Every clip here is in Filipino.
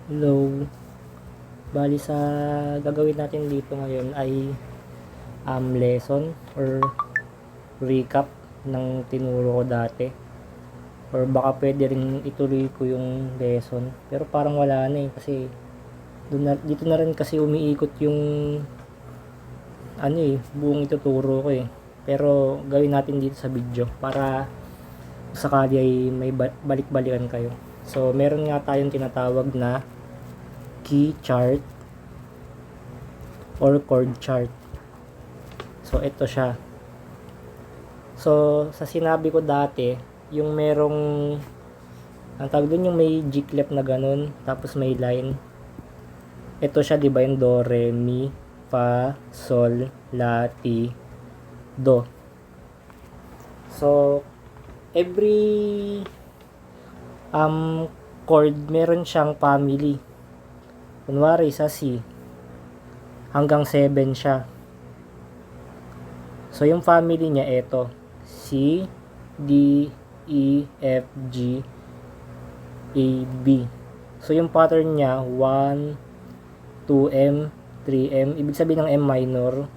Hello. Bali sa gagawin natin dito ngayon ay lesson or recap ng tinuro ko dati. Or baka pwede rin ituloy ko yung lesson. Pero parang wala na kasi dito na rin kasi umiikot yung buong ituturo ko eh. Pero gawin natin dito sa video para sakali ay may balik-balikan kayo. So meron nga tayong tinatawag na key chart or chord chart. So ito siya. So sa sinabi ko dati, yung merong ang tawag doon yung may G-clef na ganun, tapos may line. Ito siya, di ba, yung do, re, mi, fa, sol, la, ti, do. So every chord meron siyang family. Kunwari sa C, hanggang 7 siya. So, yung family niya, ito. C, D, E, F, G, A, B. So, yung pattern niya, 1, 2M, 3M. Ibig sabihin ng M minor,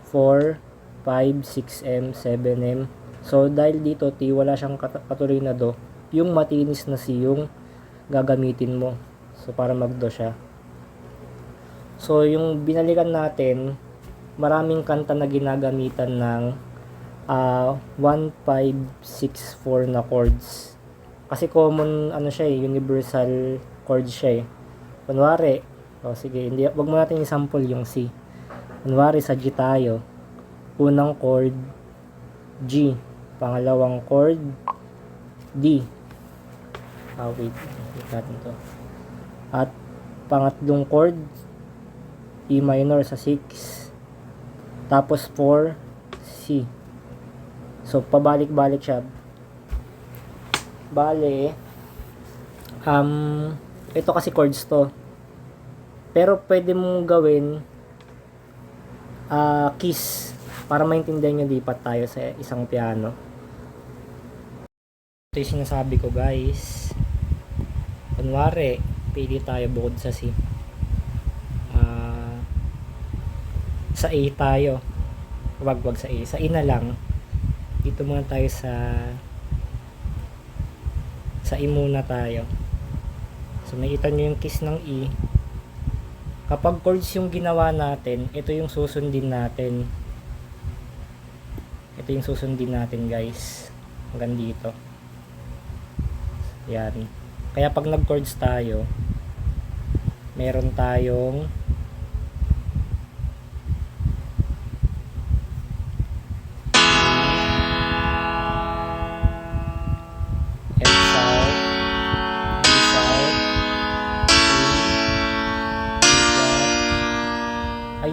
4, 5, 6M, 7M. So, dahil dito, T, wala siyang katuloy na Do. Yung matinis na C yung gagamitin mo. So, para mag-Do siya. So, yung binalikan natin, maraming kanta na ginagamitan ng 1, 5, 6, 4 na chords. Kasi common, siya universal chord siya eh. Kunwari, sige, wag mo natin i-sample yung C. Kunwari sa G tayo, unang chord, G. Pangalawang chord, D. Wait natin to. At pangatlong chord, E minor sa 6. Tapos 4, C. So, pabalik-balik siya. Bale, ito kasi chords to. Pero pwede mong gawin keys para maintindihan nyo lipat tayo sa isang piano. Ito yung sinasabi ko, guys. Kunwari, pili tayo bukod sa C. Sa A tayo. Wag sa A. Sa E na lang. Dito muna tayo sa E muna tayo. So, nakita nyo yung keys ng E. Kapag chords yung ginawa natin, ito yung susundin natin. Ito yung susundin natin, guys. Hanggang dito. Yan. Kaya pag nag-chords tayo, meron tayong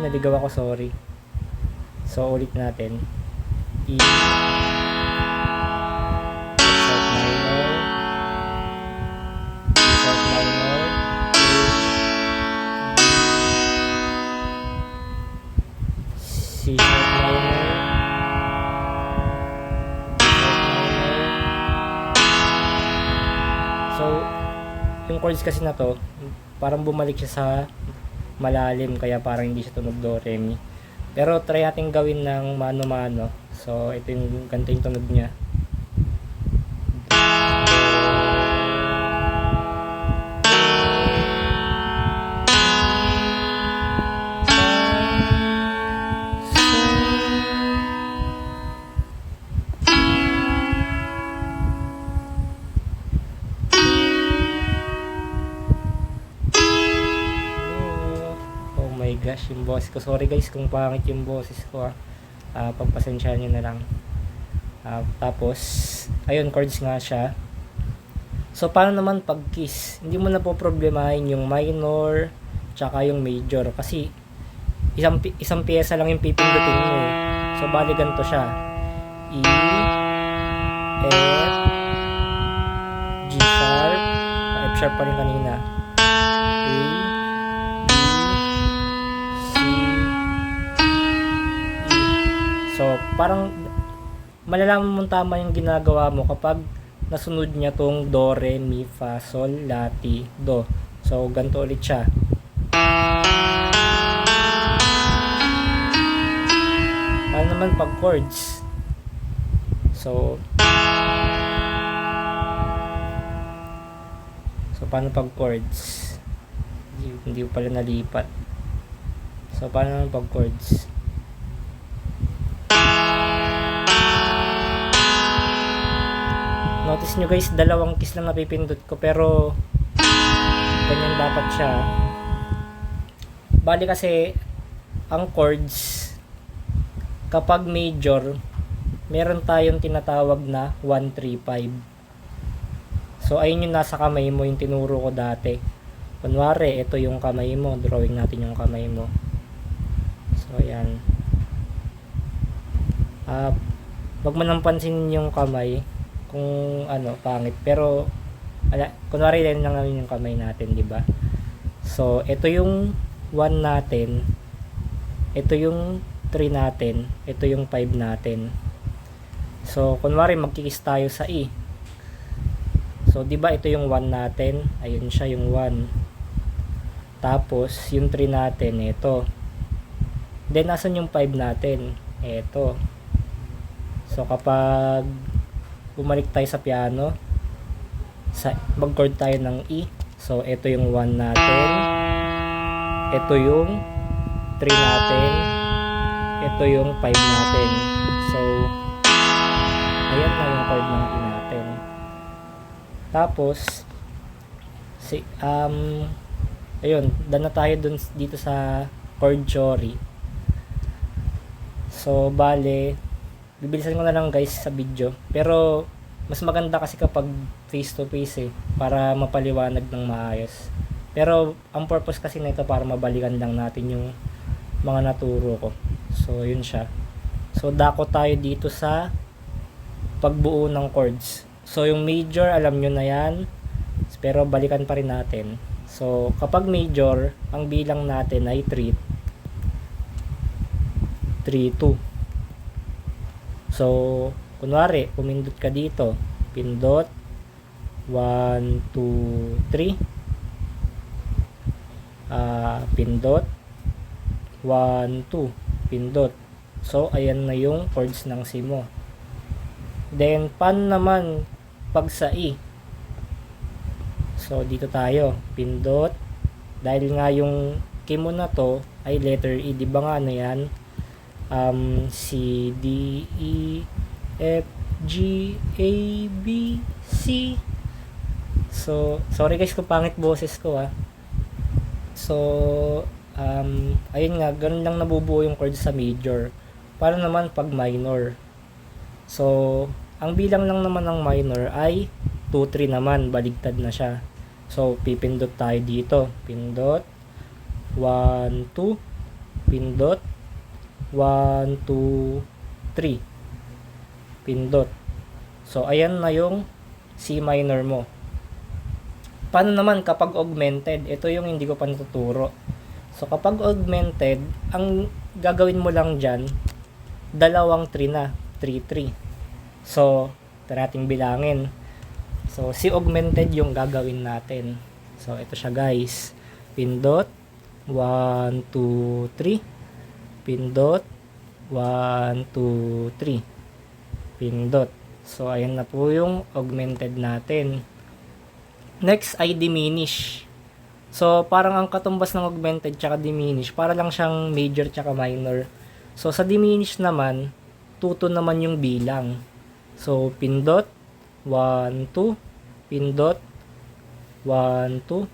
naligaw ako, sorry. So, ulit natin. E, F sharp minor, D sharp minor, A, C sharp minor, D sharp minor. So, yung chords kasi na to, parang bumalik siya sa malalim, kaya parang hindi siya tunog do, re, mi. Pero try natin gawin ng mano-mano. So ito yung ganito yung tunog niya. Gosh, yung boses ko, sorry guys kung pangit yung boses ko, pagpasensyahan nyo na lang. Tapos ayun, chords nga siya. So paano naman pag keys? Hindi mo na po problemahin yung minor tsaka yung major, kasi isang pyesa lang yung pipindutin mo eh. So bali ganito siya, E, F, G sharp, F sharp pa rin kanina, A, so, parang malalaman mo tama yung ginagawa mo kapag nasunod niya tong do, re, mi, fa, sol, la, ti, do. So, ganito ulit siya. Paano naman pag chords? So, paano pag chords? Hindi pala nalipat. So, paano naman pag chords? Notice nyo guys, dalawang keys lang napipindot ko, pero ganyan dapat siya. Bali kasi ang chords kapag major, meron tayong tinatawag na 1-3-5. So ayun yung nasa kamay mo, yung tinuro ko dati. Kunwari ito yung kamay mo, drawing natin yung kamay mo. So ayan. Wag mo nang pansinin yung kamay kung ano, pangit, pero kunwari din lang namin yung kamay natin, di ba? So ito yung 1 natin, ito yung 3 natin, ito yung 5 natin. So kunwari magkikis tayo sa E. So di ba ito yung 1 natin, ayun siya yung 1. Tapos yung 3 natin, ito. Then nasan yung 5 natin? Ito. So kapag bumalik tayo sa piano, mag-chord tayo ng E. So ito yung 1 natin, ito yung 3 natin, ito yung 5 natin. So ayan na yung chord ng E natin. Tapos ayun, done na tayo dito sa chord theory. So bale, bibilisan ko na lang guys sa video, pero mas maganda kasi kapag face to face para mapaliwanag ng maayos. Pero ang purpose kasi nito para mabalikan lang natin yung mga naturo ko. So yun siya. So dako tayo dito sa pagbuo ng chords. So yung major, alam nyo na yan, pero balikan pa rin natin. So kapag major, ang bilang natin ay 3, 2. So kunwari pumindot ka dito, pindot 1, 2, 3, pindot 1, 2, pindot. So ayan na yung chords ng C mo. Then paano naman pag sa E? So dito tayo, pindot, dahil nga yung key mo na to ay letter E, di ba nga ano yan? C, D, E, F, G, A, B, C. So sorry guys kung pangit boses ko So ayun nga, ganun lang nabubuo yung chords sa major. Para naman pag minor, so ang bilang lang naman ng minor ay 2, 3 naman, baligtad na siya. So pipindot tayo dito, pindot 1, 2, pindot 1, 2, 3, pindot. So ayan na yung C minor mo. Paano naman kapag augmented? Ito yung hindi ko pa natuturo. So kapag augmented, ang gagawin mo lang dyan, dalawang 3 na, 3, 3. So tara nating bilangin. So si augmented yung gagawin natin. So ito siya guys, pindot 1, 2, 3, pindot 1, 2, 3, pindot. So ayan na po yung augmented natin. Next ay diminish. So parang ang katumbas ng augmented tsaka diminish, para lang siyang major tsaka minor. So sa diminish naman, 2, 2 naman yung bilang. So pindot 1, 2, pindot 1, 2,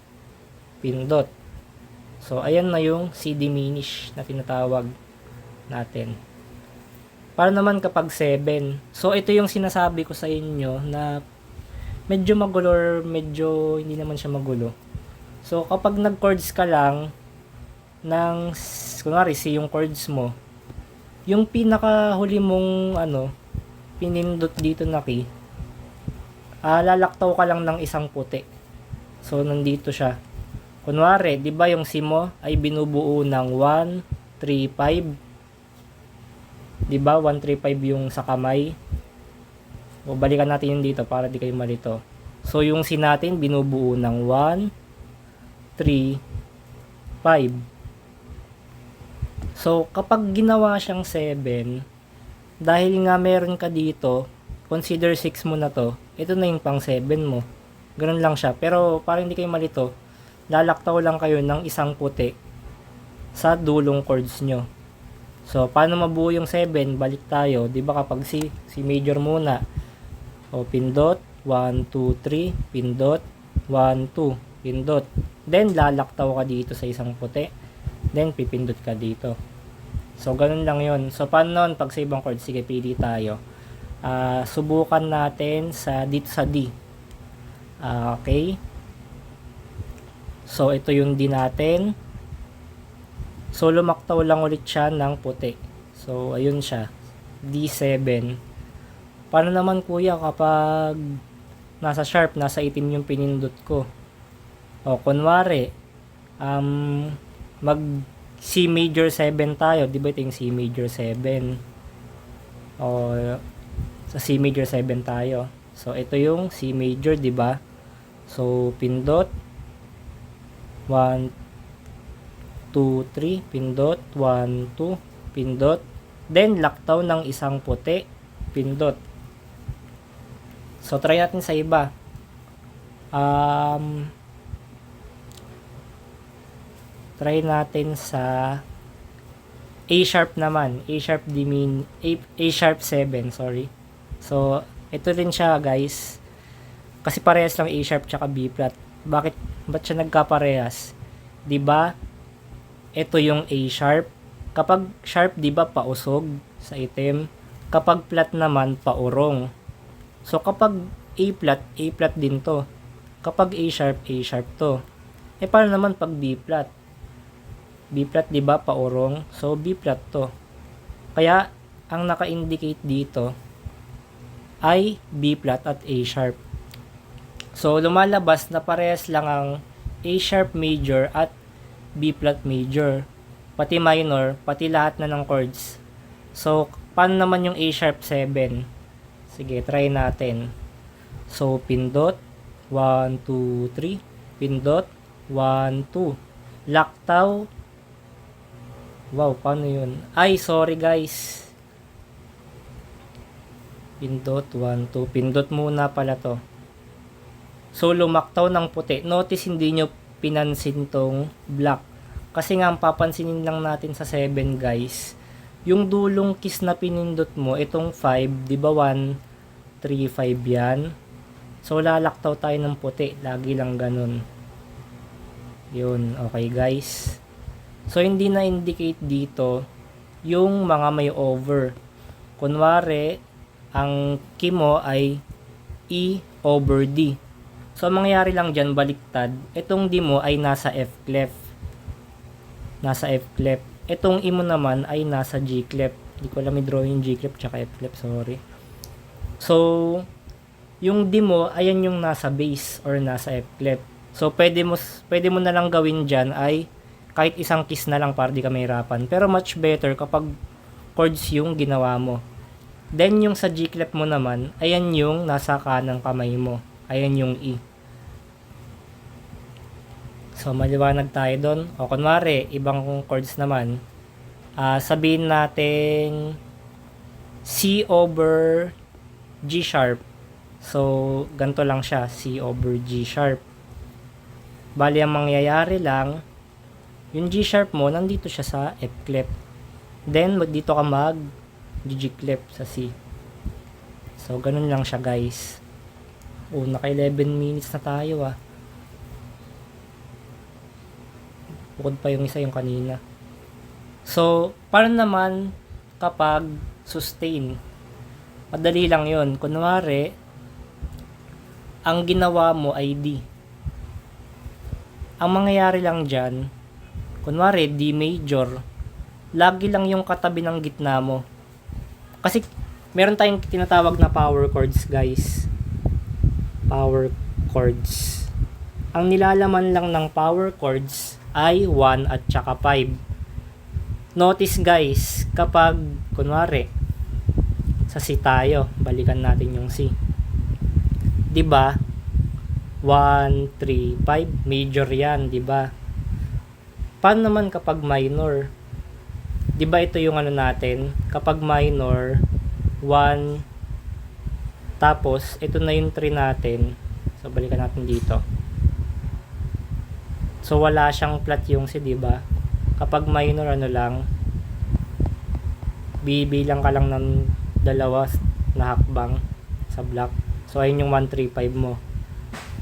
pindot. So ayan na yung C diminish na tinatawag natin. Para naman kapag 7. So ito yung sinasabi ko sa inyo na medyo magulo or medyo hindi naman siya magulo. So kapag nag-chords ka lang ng kunwari C yung chords mo, yung pinakahuli mong pinindot dito na key, lalaktaw ka lang ng isang puti. So nandito siya. Kunwari, 'di ba yung C mo ay binubuo ng 1, 3, 5. 'Di ba? 1, 3, 5 yung sa kamay. O balikan natin yung dito para di kayo malito. So yung C natin binubuo ng 1, 3, 5. So, kapag ginawa siyang 7, dahil nga meron ka dito, consider 6 mo na to, ito na yung pang 7 mo. Ganun lang siya. Pero, para hindi kayo malito, lalaktaw lang kayo ng isang puti sa dulong chords nyo. So, paano mabuo yung 7? Balik tayo. Diba kapag C major muna. O, pindot, 1, 2, 3, pindot, 1, 2, pindot. Then, lalaktaw ka dito sa isang puti. Then, pipindot ka dito. So, ganun lang yun. So, paano nun? Pag sa ibang chord, sige, pili tayo. Subukan natin dito sa D. Okay. So, ito yung D natin. So, lumaktaw lang ulit siya ng puti. So, ayun siya. D7. Paano naman kuya kapag nasa sharp, nasa itim yung pinindot ko? O, kunwari, mag C major 7 tayo, di ba ito yung C major 7? O, sa C major 7 tayo. So, ito yung C major, di ba? So, pindot, 1, 2, 3, pindot, 1, 2, pindot, then, laktaw ng isang puti, pindot. So, try natin sa iba. Try natin sa A sharp naman. A sharp A sharp 7, sorry. So, ito din siya, guys. Kasi parehas lang A sharp tsaka B flat. Ba't siya nagkaparehas? 'Di ba? Ito yung A sharp. Kapag sharp, 'di ba, pausog sa itim. Kapag flat naman, paurong. So, kapag A flat din to. Kapag A sharp to. Paano naman pag B flat? B flat, 'di ba, paurong. So, B flat to. Kaya, ang naka-indicate dito ay B flat at A sharp. So, lumalabas na parehas lang ang A sharp major at B flat major. Pati minor, pati lahat na ng chords. So, paano naman yung A sharp 7? Sige, try natin. So, pindot, 1, 2, 3. Pindot, 1, 2. Laktaw. Wow, paano yun? Ay, sorry guys. Pindot, 1, 2. Pindot muna pala to. So, lumaktaw ng puti. Notice hindi nyo pinansin tong black. Kasi nga, ang papansinin lang natin sa 7 guys. Yung dulong kiss na pinindot mo, itong 5, di ba 1, 3, 5 yan. So, lalaktaw tayo ng puti. Lagi lang ganun. Yun, okay guys. So, hindi na indicate dito yung mga may over. Kunwari, ang key mo ay E over D. So, ang mangyayari lang dyan, baliktad. Itong D mo ay nasa F clef. Nasa F clef. Itong E mo naman ay nasa G clef. Hindi ko alam i-draw yung G clef tsaka F clef, sorry. So, yung D mo, ayan yung nasa bass or nasa F clef. So, pwede mo na lang gawin dyan ay kahit isang kiss na lang para di ka mahirapan. Pero much better kapag chords yung ginawa mo. Then yung sa G clef mo naman, ayan yung nasa kanang kamay mo. Ayan yung E. So maliwanag tayo doon. O kunwari, ibang chords naman. Sabihin natin C over G sharp. So ganito lang siya, C over G sharp. Bali ang mangyayari lang, yung G sharp mo, nandito siya sa F clef. Then, dito ka G clef sa C. So, ganun lang siya guys. Naka 11 minutes na tayo Bukod pa yung isa yung kanina. So, paano naman kapag sustain? Madali lang yun. Kunwari, ang ginawa mo ay D. Ang mangyayari lang dyan, kunwari, D major, lagi lang yung katabi ng gitna mo. Kasi, meron tayong tinatawag na power chords, guys. Power chords. Ang nilalaman lang ng power chords ay 1 at saka 5. Notice, guys, kapag, kunwari, sa C tayo, balikan natin yung C. 'Di ba? 1, 3, 5, major yan, di ba? Paano naman kapag minor? Di ba ito yung ano natin? Kapag minor, 1, tapos ito na yung 3 natin. So balikan natin dito. So wala siyang flat yung C, di ba? Kapag minor ano lang, bibilang ka lang ng dalawa na hakbang sa block. So ayun yung 1, 3, 5 mo.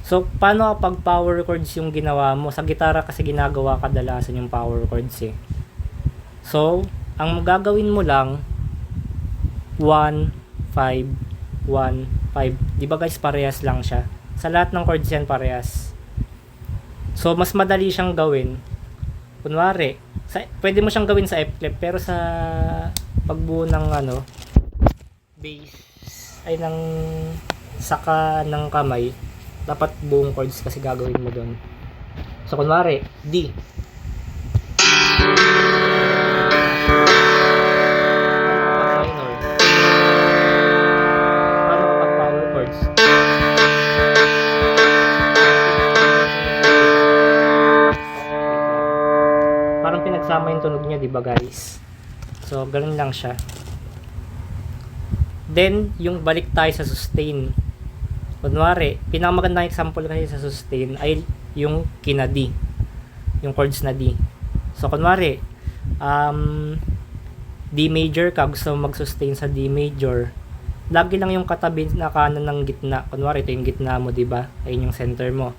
So, paano kapag power chords yung ginawa mo? Sa gitara kasi ginagawa kadalasan yung power chords eh. So, ang gagawin mo lang, 1, 5, 1, 5. Diba guys, parehas lang siya. Sa lahat ng chords yan, parehas. So, mas madali siyang gawin. Kunwari, pwede mo siyang gawin sa F clef, pero sa pagbuo ng bass, ay ng saka ng kamay, dapat buong chords kasi gagawin mo doon. So, kunwari, D. Minor. Paano kapag power chords? Parang pinagsama yung tunog niya, di ba guys? So, ganun lang siya. Then, yung balik tayo sa sustain. Kunwari, pinakamagandang example kasi sa sustain ay yung kina D. Yung chords na D. So, kunwari, D major ka, gusto mo mag-sustain sa D major, lagi lang yung katabi na kanan ng gitna. Kunwari, ito yung gitna mo, diba? Ayun yung center mo.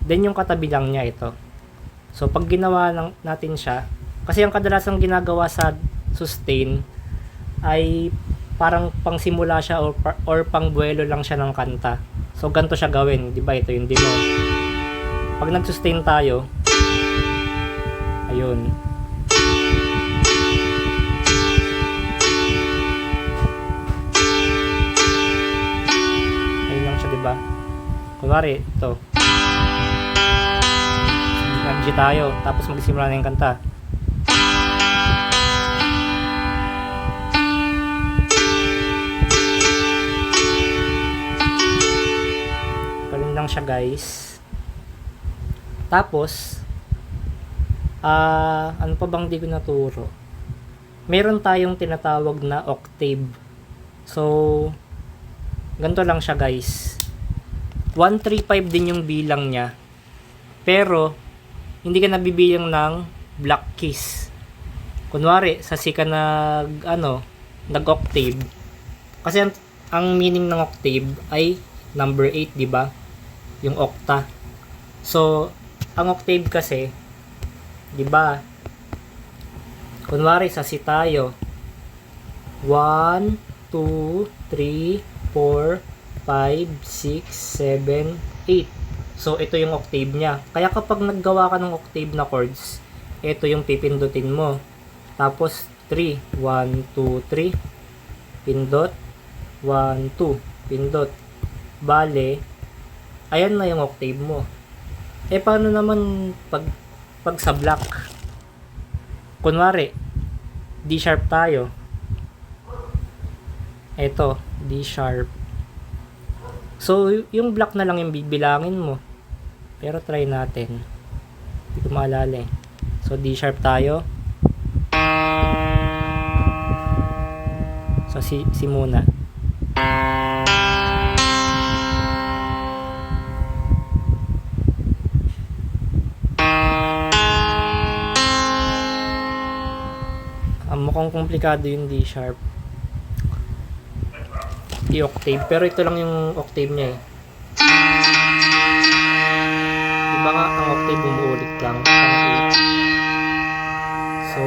Then, yung katabi lang niya, ito. So, pag ginawa natin siya, kasi yung kadalasang ginagawa sa sustain ay parang pang simula siya or pang buwelo lang siya ng kanta. So, ganito siya gawin. Diba? Ito yung demo. Pag nag-sustain tayo, ayun. Ayun lang siya, diba? Kunwari, ito. Nag-G tayo. Tapos magsimula na yung kanta. Lang siya guys. Tapos ano pa bang di ko naturo? Meron tayong tinatawag na octave. So ganito lang siya guys. 1, 3, 5 din yung bilang niya. Pero hindi ka nabibilang ng black keys. Kunwari sa C ka nag-octave. Kasi ang meaning ng octave ay number 8, di ba? Yung octa. So, ang octave kasi, di ba? Kunwari sa C tayo. 1, 2, 3, 4, 5, 6, 7, 8. So, ito yung octave niya. Kaya kapag naggawa ka ng octave na chords, ito yung pipindutin mo. Tapos, 3. 1, 2, 3. Pindot. 1, 2. Pindot. Bale, ayan na yung octave mo. Paano naman pag sa block? Kunwari, D sharp tayo. Ito, D sharp. So, yung block na lang yung bibilangin mo. Pero try natin. Hindi ko maalala eh. So, D sharp tayo. So, C muna. Mukhang komplikado yung D sharp. D octave. Pero ito lang yung octave niya eh. Diba nga ang octave umuulit lang. So,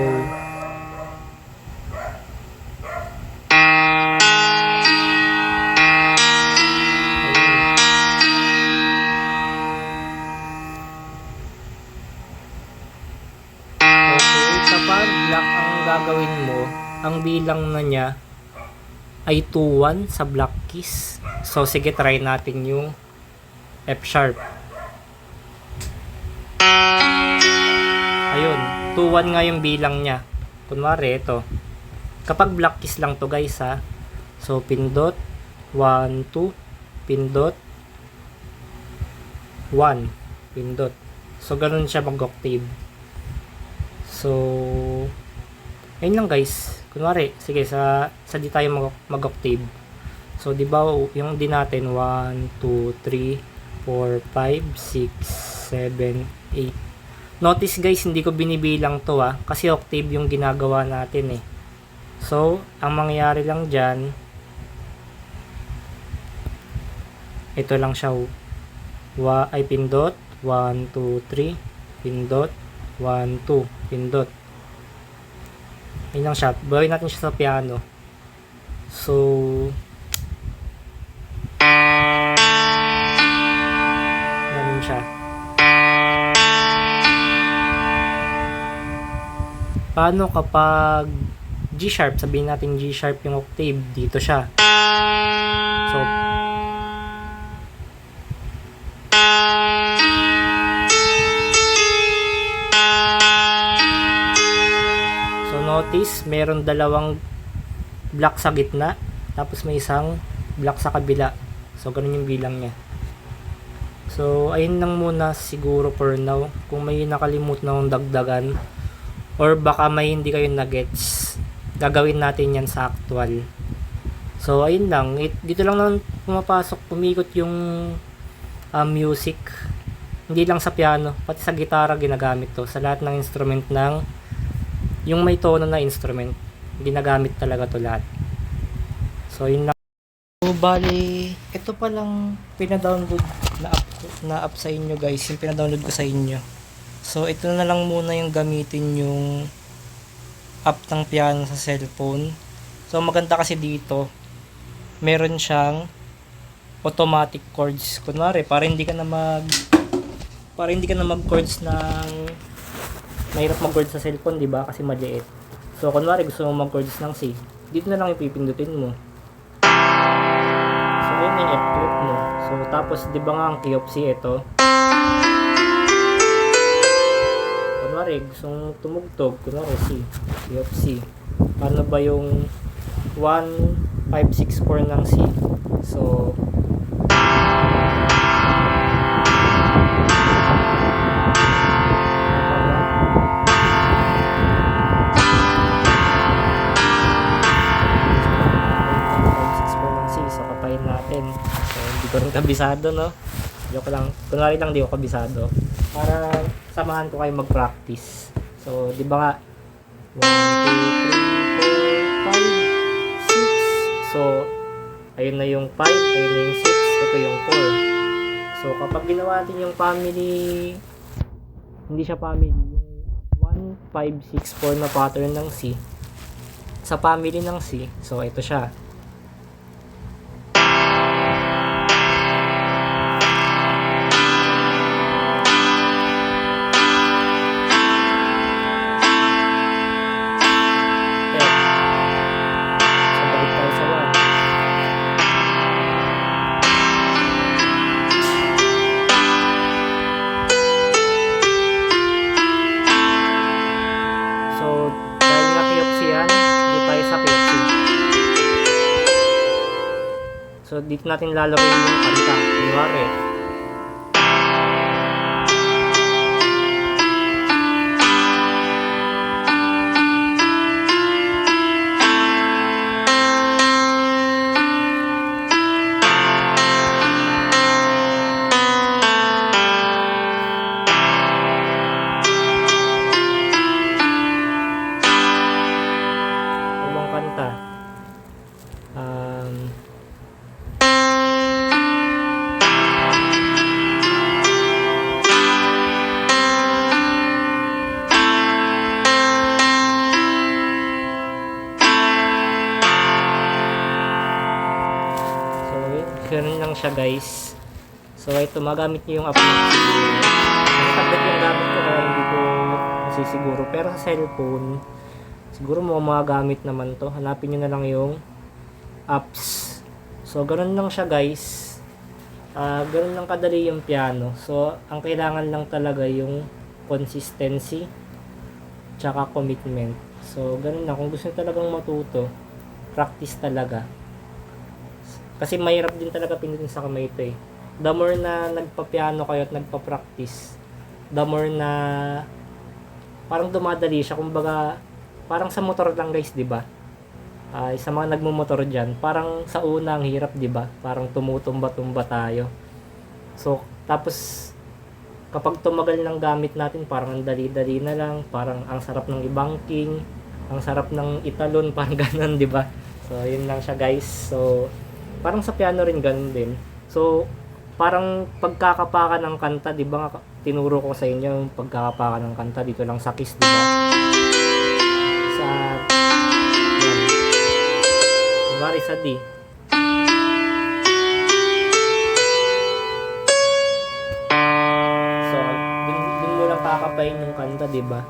kapag black ang gagawin mo, ang bilang na niya ay 2-1 sa black keys. So, sige, try natin yung F sharp. Ayun, 2-1 nga yung bilang niya. Kunwari, ito. Kapag black keys lang to guys ha. So, pindot, 1, 2, pindot, 1, pindot. So, ganun siya mag-octave. So, ayun lang guys. Kunwari, sige, sa di tayo mag-octave. So, di ba, yung di natin, 1, 2, 3, 4, 5, 6, 7, 8. Notice guys, hindi ko binibilang to kasi octave yung ginagawa natin eh. So, ang mangyayari lang dyan, ito lang siya, ay pindot, 1, 2, 3, pindot, 1, 2, pindot. Ayun lang siya. Bawin natin siya sa piano. So, ganun siya. Paano kapag G sharp? Sabihin natin G sharp yung octave. Dito siya. So, notice, meron dalawang block sa gitna, tapos may isang block sa kabila. So, ganun yung bilang niya. So, ayun lang muna siguro for now. Kung may nakalimut na akong dagdagan, or baka may hindi kayo na-gets, gagawin natin yan sa actual. So, ayun lang. Dito lang naman pumikot yung music. Hindi lang sa piano, pati sa gitara ginagamit to. Sa lahat ng instrument yung may tono na instrument, ginagamit talaga to lahat. So, yun lang. So, bali, ito palang pinadownload na app sa inyo guys, yung pinadownload ko sa inyo. So, ito na lang muna yung gamitin yung app ng piano sa cellphone. So, maganda kasi dito, meron siyang automatic chords. Kunwari, para hindi ka na mag-chords ng mahirap mag-chords sa cellphone, di ba? Kasi maliit. So, kunwari gusto mo mag-chords ng C, dito na lang ipipindutin mo. So, ayun yung F flip mo. So, tapos, di ba nga ang key of C ito? Kunwari, gusto mong tumugtog, kunwari C, key of C. Paano ba yung 1, 5, 6, 4 ng C? So, natin. So, hindi ko rin kabisado, no? Joke lang. Kunwari lang, di ko kabisado. Para samahan ko kayo mag-practice. So, di ba nga? 1, 2, 3, 4, 5, 6. So, ayun na yung 5, ayun na yung 6, ito yung 4. So, kapag ginawa natin yung family, hindi siya family, yung 1, 5, 6, 4 na pattern ng C, sa family ng C, so ito siya. So, dito natin lalagay yung kanta. Kunwari. Ibang kanta. Ganun lang siya guys. So ito, magamit nyo yung app na tablet yung gamit ko kaya hindi ko nasisiguro. Pero sa cellphone, siguro mo magagamit naman to. Hanapin nyo na lang yung apps. So ganun lang siya guys. Ganun lang kadali yung piano. So ang kailangan lang talaga yung consistency tsaka commitment. So ganun lang. Kung gusto nyo talagang matuto, practice talaga. Kasi mahirap din talaga pindutin sa kamay ito eh. the more na nagpa-piano kayo at nagpa-practice, the more na parang dumadali siya. Kumbaga, parang sa motor lang guys, di ba? Sa mga nagmumotor dyan, parang sa una ang hirap, di ba? Parang tumutumba-tumba tayo. So, tapos, kapag tumagal ng gamit natin, parang ang dali-dali na lang, parang ang sarap ng i-banking, ang sarap ng italon, parang ganun, di ba? So, yun lang siya guys. So, parang sa piano rin ganun din. So, parang pagkakapakan ng kanta, di ba? Tinuro ko sa inyo yung pagkakapakan ng kanta dito lang sa keys, di ba? Sa yan. Diba, sa D. So, dun mo lang kakapain yung kanta, di ba?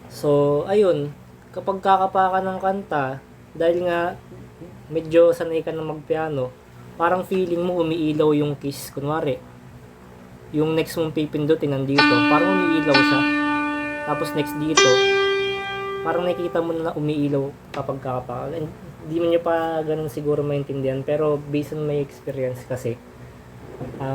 So, ayun, kapag kakapakan ng kanta, dahil nga medyo sanay ka na magpiano, parang feeling mo umiilaw yung keys. Kunwari, yung next mong pipindutin nandito, parang umiilaw siya. Tapos next dito, parang nakikita mo na umiilaw kapag kakapakan. Hindi mo nyo pa ganun siguro maintindihan, pero based on my experience kasi,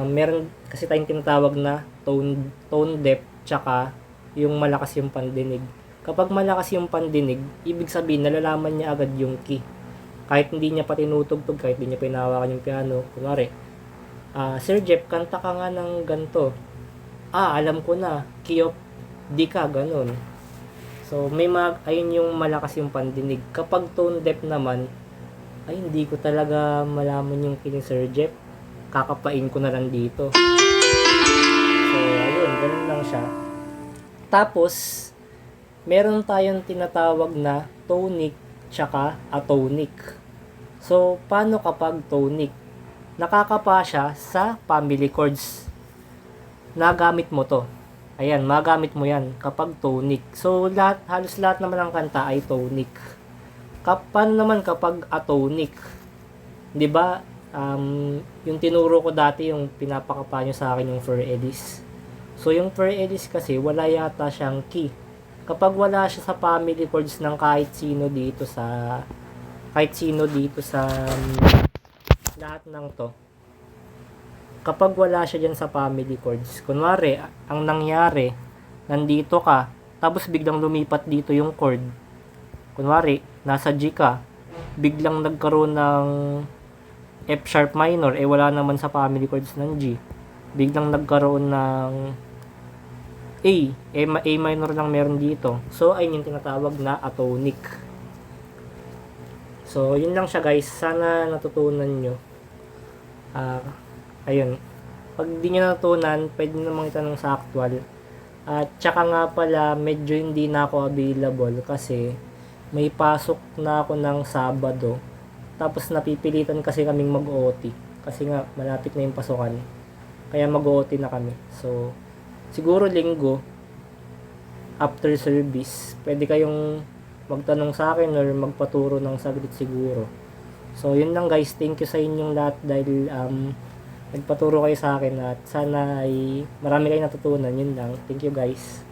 meron kasi tayong tinatawag na tone depth, tsaka yung malakas yung pandinig. Kapag malakas yung pandinig, ibig sabihin nalalaman niya agad yung key. Kahit hindi niya pa tinutugtog, kahit hindi niya pinahawakan yung piano. Kunwari, Sir Jeff, kanta ka nga ng ganito. Alam ko na, key of D ka, ganun. So, ayun yung malakas yung pandinig. Kapag tone depth naman, ay hindi ko talaga malaman yung key ni Sir Jeff. Kakapain ko na lang dito. So, ayun, ganun lang siya. Tapos, meron tayong tinatawag na tonic tsaka atonic. So, paano kapag tonic? Nakakapa siya sa family chords. Nagamit mo to. Ayan, magamit mo yan kapag tonic. So, halos lahat naman ng kanta ay tonic. Paano naman kapag atonic? 'Di ba? Yung tinuro ko dati, yung pinapakapa nyo sa akin yung Fer Ellis. So, yung Fer Ellis kasi, wala yata siyang key. Kapag wala siya sa family chords ng kahit sino dito sa lahat ng to, kapag wala siya dyan sa family chords, kunwari ang nangyari, nandito ka tapos biglang lumipat dito yung chord, kunwari nasa G ka, biglang nagkaroon ng F sharp minor, wala naman sa family chords ng G, biglang nagkaroon ng A minor lang meron dito. So, ayun yung tinatawag na atonic. So, yun lang siya guys. Sana natutunan nyo. Ayun. Pag di nyo natutunan, pwede namang itanong sa actual. At tsaka nga pala, medyo hindi na ako available kasi may pasok na ako ng Sabado. Tapos napipilitan kasi kaming mag-OT. Kasi nga, malapit na yung pasukan. Kaya mag-OT na kami. So, siguro linggo, after service, pwede kayong magtanong sa akin or magpaturo ng saglit siguro. So, yun lang guys. Thank you sa inyong lahat dahil nagpaturo kayo sa akin at sana ay marami kayong natutunan. Yun lang. Thank you guys.